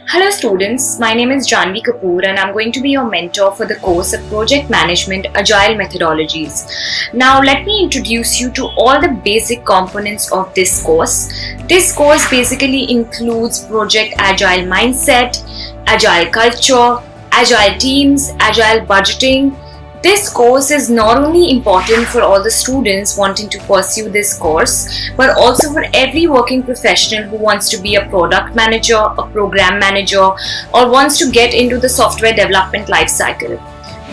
Hello students, my name is Janvi Kapoor and I'm going to be your mentor for the course of Project Management Agile Methodologies. Now let me introduce you to all the basic components of this course. This course basically includes Project Agile Mindset, Agile Culture, Agile Teams, Agile Budgeting. This course is not only important for all the students wanting to pursue this course, but also for every working professional who wants to be a product manager, a program manager, or wants to get into the software development lifecycle.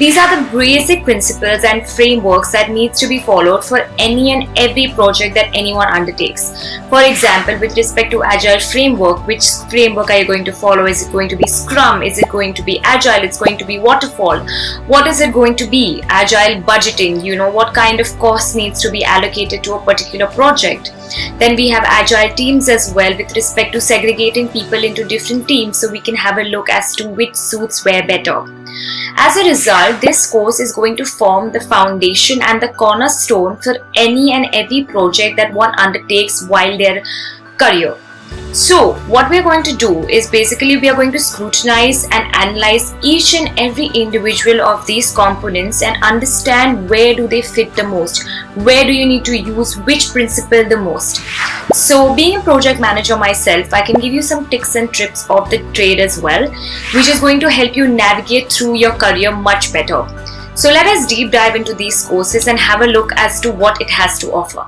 These are the basic principles and frameworks that needs to be followed for any and every project that anyone undertakes. For example, with respect to Agile framework, which framework are you going to follow? Is it going to be Scrum? Is it going to be Agile? It's going to be Waterfall. What is it going to be? Agile budgeting, what kind of cost needs to be allocated to a particular project. Then we have Agile teams as well with respect to segregating people into different teams so we can have a look as to which suits where better. As a result, this course is going to form the foundation and the cornerstone for any and every project that one undertakes while their career. So what we are going to do is basically we are going to scrutinize and analyze each and every individual of these components and understand where do they fit the most, where do you need to use which principle the most. So being a project manager myself, I can give you some tips and tricks of the trade as well, which is going to help you navigate through your career much better. So let us deep dive into these courses and have a look as to what it has to offer.